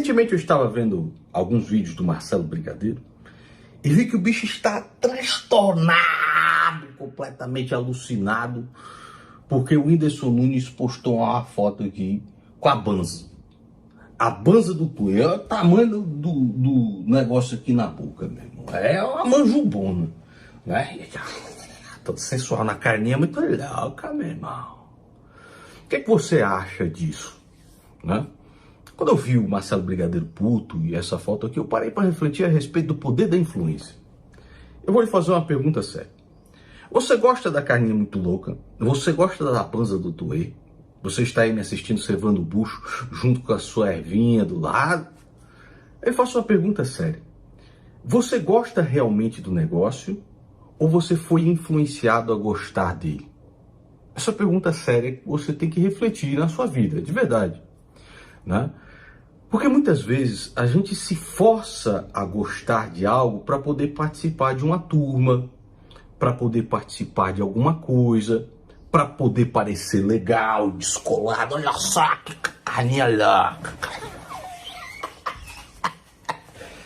Recentemente eu estava vendo alguns vídeos do Marcelo Brigadeiro e vi que o bicho está transtornado, completamente alucinado, porque o Whindersson Nunes postou uma foto aqui com a Banza. A Banza do Tuê, é o tamanho do negócio aqui na boca, meu irmão. É uma manjubona, né? Todo sensual na carninha, muito louca, meu irmão. O que você acha disso, né? Quando eu vi o Marcelo Brigadeiro puto e essa foto aqui, eu parei para refletir a respeito do poder da influência. Eu vou lhe fazer uma pergunta séria. Você gosta da carninha muito louca? Você gosta da Banza do Tuê? Você está aí me assistindo servando o bucho junto com a sua ervinha do lado? Eu faço uma pergunta séria. Você gosta realmente do negócio ou você foi influenciado a gostar dele? Essa pergunta séria que você tem que refletir na sua vida, de verdade, né? Porque muitas vezes a gente se força a gostar de algo para poder participar de uma turma, para poder participar de alguma coisa, para poder parecer legal, descolado. Olha só que carninha louca.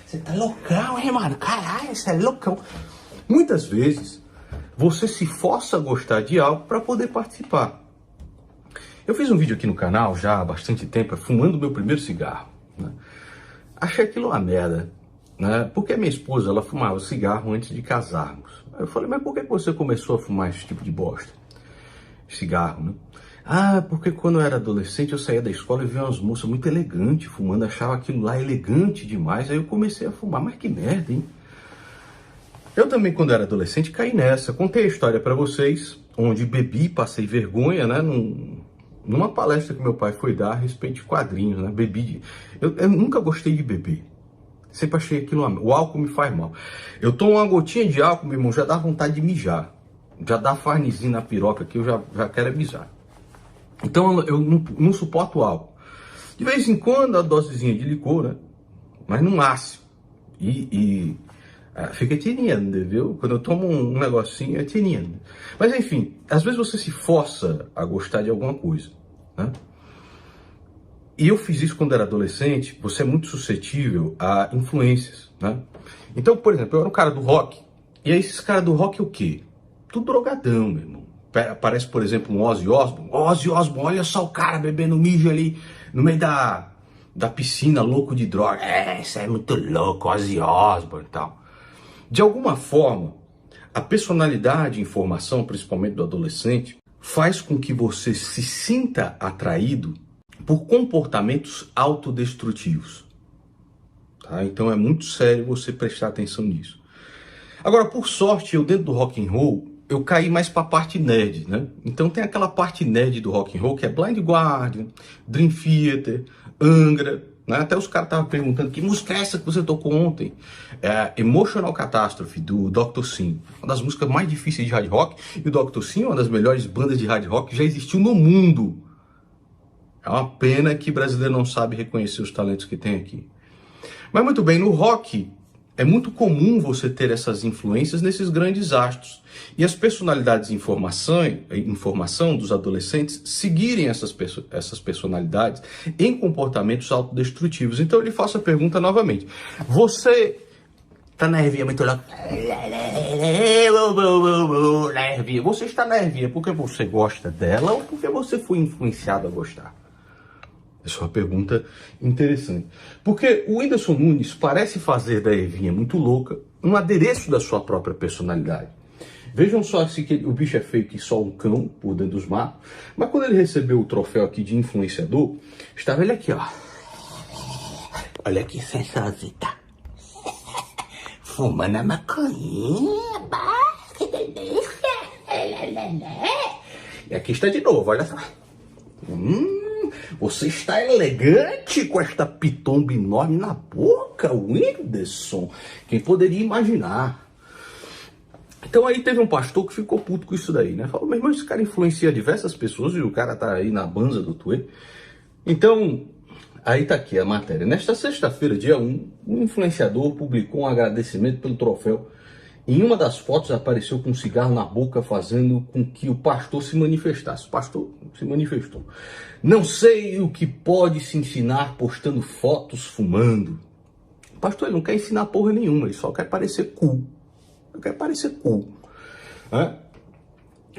Você tá loucão, hein, mano? Caralho, você é loucão. Muitas vezes você se força a gostar de algo para poder participar. Eu fiz um vídeo aqui no canal já há bastante tempo, fumando meu primeiro cigarro, né? Achei aquilo uma merda, né? Porque a minha esposa, ela fumava cigarro antes de casarmos. Eu falei, mas por que você começou a fumar esse tipo de bosta? Cigarro, né? Ah, porque quando eu era adolescente eu saía da escola e via umas moças muito elegantes fumando, achava aquilo lá elegante demais, aí eu comecei a fumar. Mas que merda, hein? Eu também, quando era adolescente, caí nessa. Contei a história pra vocês, onde bebi, passei vergonha, né? Numa palestra que meu pai foi dar a respeito de quadrinhos, né? Eu nunca gostei de beber. Sempre achei aquilo... O álcool me faz mal. Eu tomo uma gotinha de álcool, meu irmão, já dá vontade de mijar. Já dá farnizinho na piroca aqui, eu já quero mijar. Então eu não suporto álcool. De vez em quando, a dosezinha de licor, né? Mas no máximo. Fica tiniando, viu? Quando eu tomo um negocinho, é tiniando. Mas enfim, às vezes você se força a gostar de alguma coisa, né? E eu fiz isso quando era adolescente. Você é muito suscetível a influências, né? Então, por exemplo, eu era um cara do rock. E aí esses caras do rock é o quê? Tudo drogadão, meu irmão. Aparece, por exemplo, um Ozzy Osbourne. Ozzy Osbourne, olha só o cara bebendo mijo ali no meio da piscina, louco de droga. Isso é muito louco, Ozzy Osbourne e tal. De alguma forma, a personalidade em formação, principalmente do adolescente, faz com que você se sinta atraído por comportamentos autodestrutivos. Tá? Então é muito sério você prestar atenção nisso. Agora, por sorte, eu dentro do rock and roll, eu caí mais para a parte nerd, né? Então tem aquela parte nerd do rock and roll que é Blind Guardian, Dream Theater, Angra, né? Até os caras estavam perguntando que música é essa que você tocou ontem? Emotional Catastrophe, do Dr. Sim. Uma das músicas mais difíceis de hard rock. E o Dr. Sim é uma das melhores bandas de hard rock que já existiu no mundo. É uma pena que o brasileiro não sabe reconhecer os talentos que tem aqui. Mas muito bem, no rock é muito comum você ter essas influências nesses grandes astros. E as personalidades em formação dos adolescentes seguirem essas personalidades em comportamentos autodestrutivos. Então eu lhe faço a pergunta novamente. Você está na ervinha muito louca? Você está na ervinha porque você gosta dela ou porque você foi influenciado a gostar? Essa é uma pergunta interessante. Porque o Whindersson Nunes parece fazer da ervinha muito louca um adereço da sua própria personalidade. Vejam só que o bicho é feio que só um cão por dentro dos matos. Mas quando ele recebeu o troféu aqui de influenciador, estava ele aqui, ó. Olha que sensazita. Fumando a maconhinha. Que delícia. E aqui está de novo, olha só. Você está elegante com esta pitomba enorme na boca, Whindersson. Quem poderia imaginar? Então aí teve um pastor que ficou puto com isso daí, né? Falou, meu irmão, esse cara influencia diversas pessoas e o cara tá aí na Banza do Tuê. Então, aí tá aqui a matéria. Nesta sexta-feira, dia 1, um influenciador publicou um agradecimento pelo troféu Em uma das fotos apareceu com um cigarro na boca, fazendo com que o pastor se manifestasse. O pastor se manifestou. Não sei o que pode se ensinar postando fotos fumando. O pastor ele não quer ensinar porra nenhuma, ele só quer parecer cool. Ele quer parecer cool.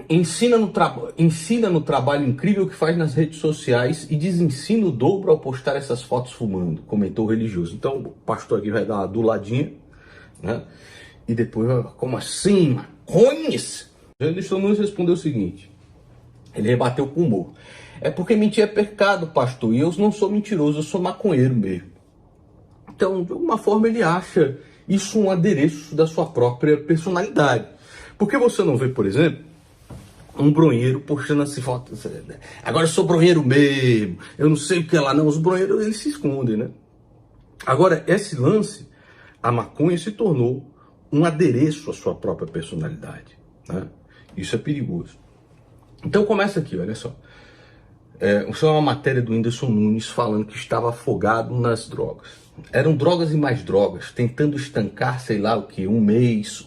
Ensina no trabalho incrível que faz nas redes sociais e desensina o dobro ao postar essas fotos fumando, comentou o religioso. Então o pastor aqui vai dar uma duladinha, né? E depois, como assim, maconhas? Anderson Nunes respondeu o seguinte, ele rebateu com humor. É porque mentir é pecado, pastor, e eu não sou mentiroso, eu sou maconheiro mesmo. Então, de alguma forma, ele acha isso um adereço da sua própria personalidade. Porque você não vê, por exemplo, um bronheiro postando assim fotos. Agora eu sou bronheiro mesmo, eu não sei o que é lá, não. Os bronheiros, eles se escondem, né? Agora, esse lance, a maconha se tornou um adereço à sua própria personalidade, né? Isso é perigoso. Então começa aqui, olha só. Isso é uma matéria do Whindersson Nunes falando que estava afogado nas drogas. Eram drogas e mais drogas, tentando estancar, sei lá o que, um mês.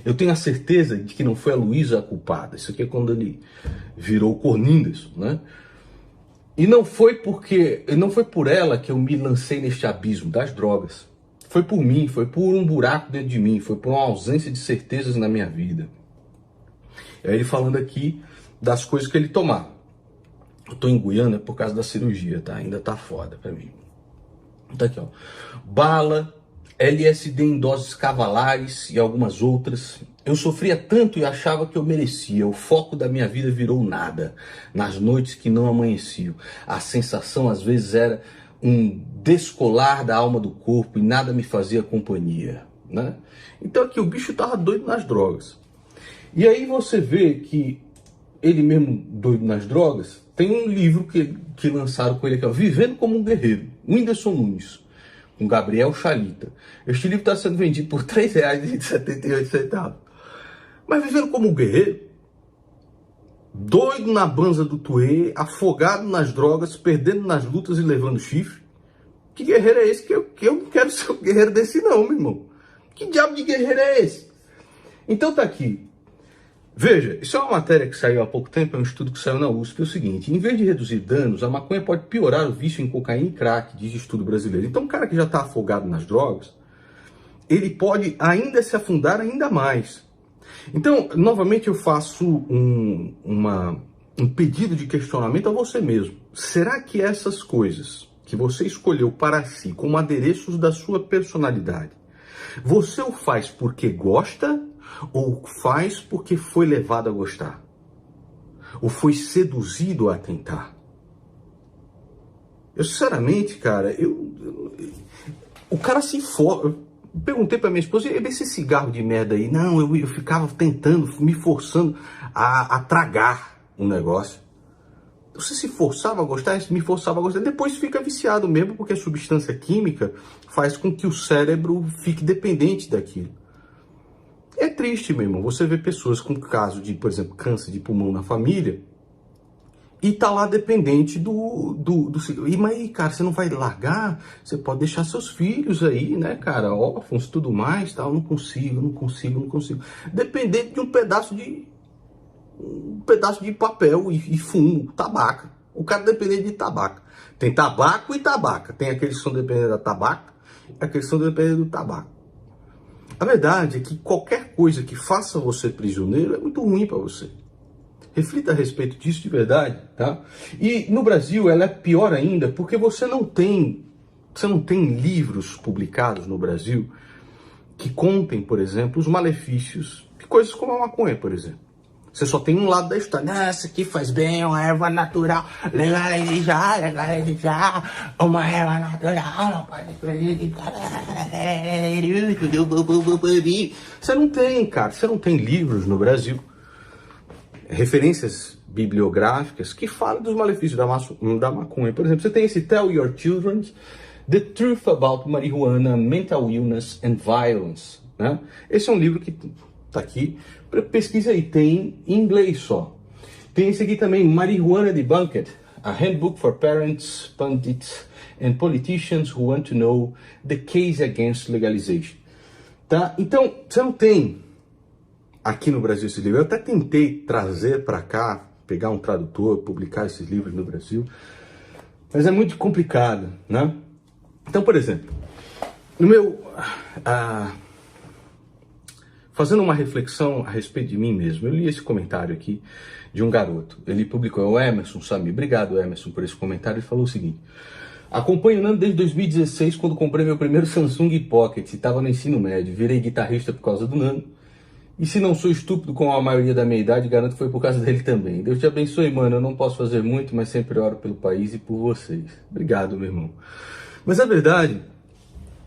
Eu tenho a certeza de que não foi a Luísa a culpada. Isso aqui é quando ele virou Corninderson, né? E não foi por ela que eu me lancei neste abismo das drogas. Foi por mim, foi por um buraco dentro de mim, foi por uma ausência de certezas na minha vida. É ele falando aqui das coisas que ele tomava. Eu tô em Guiana por causa da cirurgia, tá? Ainda tá foda pra mim. Tá aqui, ó. Bala, LSD em doses cavalares e algumas outras. Eu sofria tanto e achava que eu merecia. O foco da minha vida virou nada. Nas noites que não amanheciam. A sensação às vezes era um descolar da alma do corpo e nada me fazia companhia, né? Então aqui o bicho tava doido nas drogas. E aí você vê que ele mesmo doido nas drogas, tem um livro que lançaram com ele aqui, ó, Vivendo como um Guerreiro, Whindersson Nunes, com Gabriel Chalita. Este livro está sendo vendido por R$ 3,78. Mas vivendo como um guerreiro, doido na banza do tuê, afogado nas drogas, perdendo nas lutas e levando chifre. Que guerreiro é esse? Que eu não quero ser um guerreiro desse não, meu irmão. Que diabo de guerreiro é esse? Então tá aqui. Veja, isso é uma matéria que saiu há pouco tempo, é um estudo que saiu na USP, é o seguinte, em vez de reduzir danos, a maconha pode piorar o vício em cocaína e crack, diz estudo brasileiro. Então um cara que já está afogado nas drogas, ele pode ainda se afundar ainda mais. Então, novamente eu faço um pedido de questionamento a você mesmo. Será que essas coisas que você escolheu para si como adereços da sua personalidade, você o faz porque gosta ou faz porque foi levado a gostar? Ou foi seduzido a tentar? Eu sinceramente, cara, o cara se for. Perguntei pra minha esposa, e esse cigarro de merda aí? Não, eu ficava tentando, me forçando a tragar um negócio. Você se forçava a gostar, me forçava a gostar. Depois fica viciado mesmo, porque a substância química faz com que o cérebro fique dependente daquilo. É triste, meu irmão, você vê pessoas com caso de, por exemplo, câncer de pulmão na família e tá lá dependente do cigarro. E, mas, cara, você não vai largar? Você pode deixar seus filhos aí, né, cara, órfãos, tudo mais, tal. Não consigo. Dependente de um pedaço de papel e fumo, tabaco. O cara dependente de tabaco. Tem tabaco e tabaca. Tem aqueles que são dependentes da tabaca e aqueles que são dependentes do tabaco. A verdade é que qualquer coisa que faça você prisioneiro é muito ruim para você. Reflita a respeito disso de verdade, tá? E no Brasil ela é pior ainda porque você não tem livros publicados no Brasil que contem, por exemplo, os malefícios de coisas como a maconha, por exemplo. Você só tem um lado da história. Essa aqui faz bem, uma erva natural. Legalizar. Uma erva natural, não pode prejudicar. Você não tem, cara. Você não tem livros no Brasil, referências bibliográficas que falam dos malefícios da maconha. Por exemplo, você tem esse Tell Your Children The Truth About Marijuana, Mental Illness and Violence, né? Esse é um livro que tá aqui. Pesquisa aí, tem em inglês só. Tem esse aqui também, Marijuana Debunked, A Handbook for Parents, Pundits and Politicians Who Want to Know the Case Against Legalization. Tá? Então, você não tem aqui no Brasil esse livro. Eu até tentei trazer para cá, pegar um tradutor, publicar esses livros no Brasil, mas é muito complicado, né? Então, por exemplo, no meu... fazendo uma reflexão a respeito de mim mesmo, eu li esse comentário aqui de um garoto. Ele publicou, é o Emerson Sami. Obrigado, Emerson, por esse comentário. Ele falou o seguinte: acompanho o Nando desde 2016, quando comprei meu primeiro Samsung Pocket. Estava no ensino médio, virei guitarrista por causa do Nando. E se não sou estúpido como a maioria da minha idade, garanto que foi por causa dele também. Deus te abençoe, mano. Eu não posso fazer muito, mas sempre oro pelo país e por vocês. Obrigado, meu irmão. Mas a verdade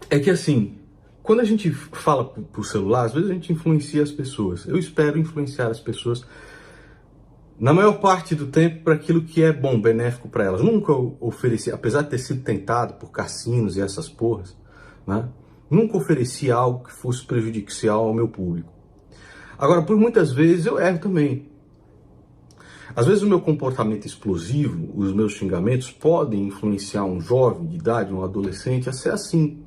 é que, assim, quando a gente fala por celular, às vezes a gente influencia as pessoas. Eu espero influenciar as pessoas, na maior parte do tempo, para aquilo que é bom, benéfico para elas. Nunca ofereci, apesar de ter sido tentado por cassinos e essas porras, né? Nunca ofereci algo que fosse prejudicial ao meu público. Agora, por muitas vezes eu erro também. Às vezes o meu comportamento explosivo, os meus xingamentos podem influenciar um jovem de idade, um adolescente, a ser assim.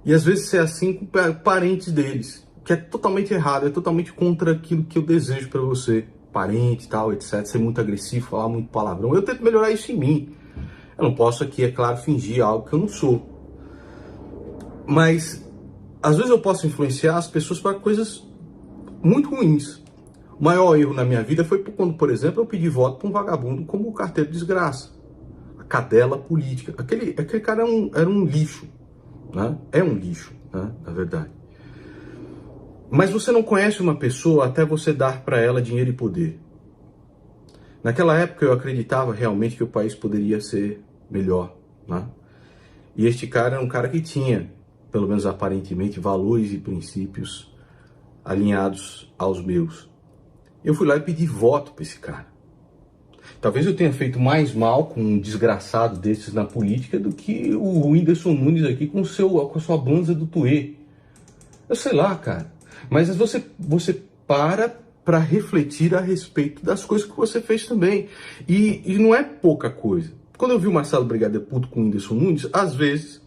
E às vezes ser assim com parentes deles, que é totalmente errado, é totalmente contra aquilo que eu desejo para você. Parente e tal, etc. Ser muito agressivo, falar muito palavrão. Eu tento melhorar isso em mim. Eu não posso aqui, é claro, fingir algo que eu não sou. Mas às vezes eu posso influenciar as pessoas para coisas muito ruins. O maior erro na minha vida foi quando, por exemplo, eu pedi voto para um vagabundo como o Carteiro Desgraça. A cadela política. Aquele cara era um lixo. Né? É um lixo, né? Na verdade. Mas você não conhece uma pessoa até você dar para ela dinheiro e poder. Naquela época eu acreditava realmente que o país poderia ser melhor. Né? E este cara era um cara que tinha, pelo menos aparentemente, valores e princípios alinhados aos meus. Eu fui lá e pedi voto para esse cara. Talvez eu tenha feito mais mal com um desgraçado desses na política do que o Whindersson Nunes aqui com a sua banza do Tuê. Eu sei lá, cara. Mas você para refletir a respeito das coisas que você fez também. E não é pouca coisa. Quando eu vi o Marcelo Brigadeiro puto com o Whindersson Nunes, às vezes...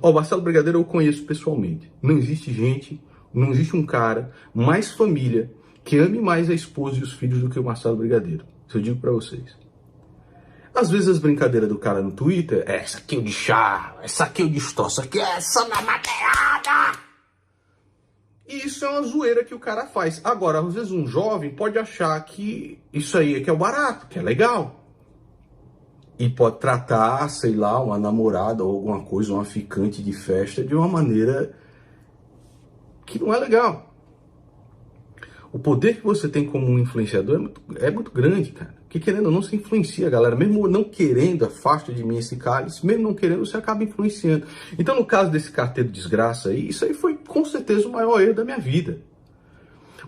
o Marcelo Brigadeiro eu conheço pessoalmente. Não existe um cara mais família que ame mais a esposa e os filhos do que o Marcelo Brigadeiro. Isso eu digo pra vocês. Às vezes as brincadeiras do cara no Twitter é essa aqui eu de chá, essa aqui eu destroço, aqui é essa na madeirada. E isso é uma zoeira que o cara faz. Agora, às vezes um jovem pode achar que isso aí é que é o barato, que é legal. E pode tratar, sei lá, uma namorada ou alguma coisa, uma ficante de festa de uma maneira que não é legal. O poder que você tem como um influenciador é muito grande, cara. Porque querendo ou não, se influencia, galera. Mesmo não querendo, afasta de mim esse cálice. Mesmo não querendo, você acaba influenciando. Então, no caso desse carteiro de desgraça aí, isso aí foi com certeza o maior erro da minha vida.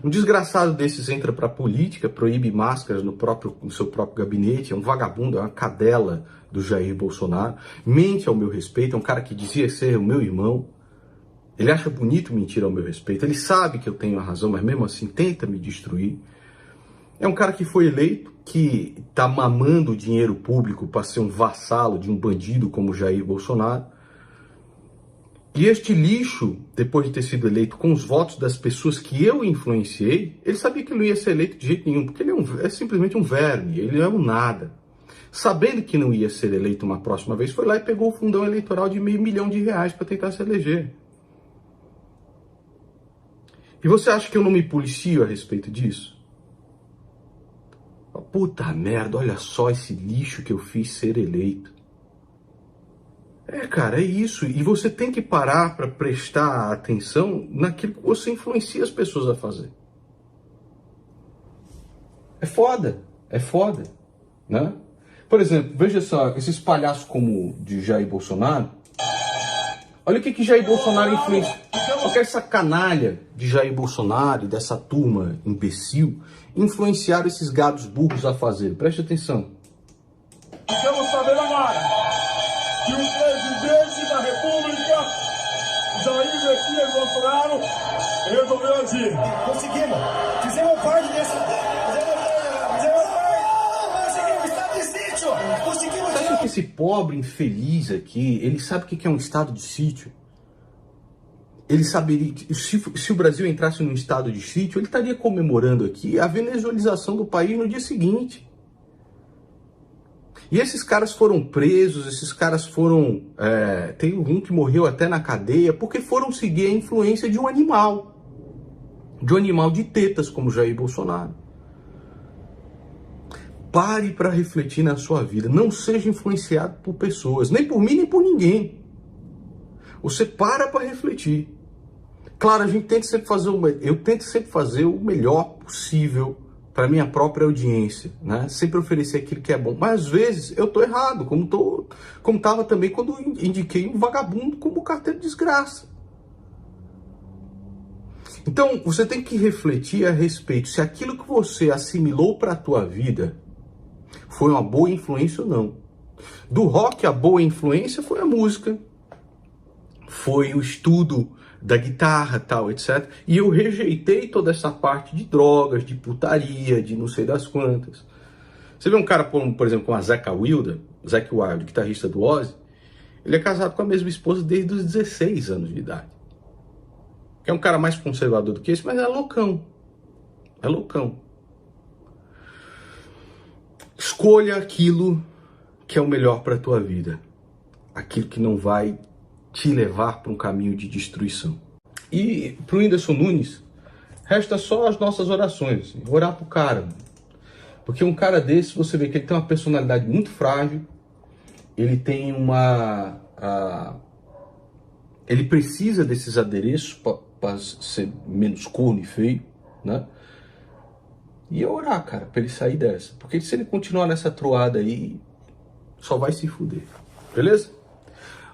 Um desgraçado desses entra pra política, proíbe máscaras no seu próprio gabinete, é um vagabundo, é uma cadela do Jair Bolsonaro, mente ao meu respeito, é um cara que dizia ser o meu irmão. Ele acha bonito mentir ao meu respeito, ele sabe que eu tenho a razão, mas mesmo assim tenta me destruir. É um cara que foi eleito, que tá mamando o dinheiro público para ser um vassalo de um bandido como Jair Bolsonaro. E este lixo, depois de ter sido eleito com os votos das pessoas que eu influenciei, ele sabia que não ia ser eleito de jeito nenhum, porque ele é simplesmente um verme, ele é um nada. Sabendo que não ia ser eleito uma próxima vez, foi lá e pegou o fundão eleitoral de R$500 mil para tentar se eleger. E você acha que eu não me policio a respeito disso? Puta merda, olha só esse lixo que eu fiz ser eleito. Cara, é isso. E você tem que parar para prestar atenção naquilo que você influencia as pessoas a fazer. É foda, né? Por exemplo, veja só, esses palhaços como o de Jair Bolsonaro. Olha o que Jair Bolsonaro influencia. Olha essa canalha de Jair Bolsonaro e dessa turma imbecil influenciaram esses gados burros a fazer. Preste atenção. Estamos sabendo agora que o presidente da República, Jair Messias Bolsonaro, resolveu agir. Conseguimos. Fizemos parte dessa... Conseguimos estado de sítio. Conseguimos... Você acha que esse pobre infeliz aqui, ele sabe o que é um estado de sítio? ele saberia que se o Brasil entrasse num estado de sítio, ele estaria comemorando aqui a venezuelização do país no dia seguinte. E esses caras foram presos, esses caras foram... tem um que morreu até na cadeia, porque foram seguir a influência de um animal. De um animal de tetas, como Jair Bolsonaro. Pare para refletir na sua vida. Não seja influenciado por pessoas, nem por mim, nem por ninguém. Você para refletir. Claro, a gente tenta sempre fazer eu tento sempre fazer o melhor possível para minha própria audiência, né? Sempre oferecer aquilo que é bom. Mas às vezes eu tô errado, como estava também quando indiquei um vagabundo como carteiro de desgraça. Então, você tem que refletir a respeito se aquilo que você assimilou para a tua vida foi uma boa influência ou não. Do rock, a boa influência foi a música, foi o estudo da guitarra, tal, etc. E eu rejeitei toda essa parte de drogas, de putaria, de não sei das quantas. Você vê um cara, por exemplo, como a Zakk Wylde, guitarrista do Ozzy, ele é casado com a mesma esposa desde os 16 anos de idade. Que é um cara mais conservador do que esse, mas é loucão. É loucão. Escolha aquilo que é o melhor para a tua vida. Aquilo que não vai te levar para um caminho de destruição. E para o Whindersson Nunes, resta só as nossas orações. Assim, orar pro cara. Porque um cara desse, você vê que ele tem uma personalidade muito frágil. Ele tem ele precisa desses adereços para ser menos corno e feio, né? E orar, cara, para ele sair dessa. Porque se ele continuar nessa troada aí, só vai se fuder. Beleza?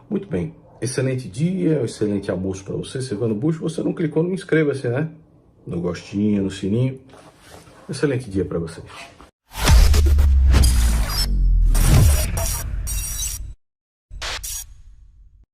Muito bem. Excelente dia, excelente almoço para você, Silvano Bush. Você não clicou no inscreva-se, né? No gostinho, no sininho. Excelente dia para vocês.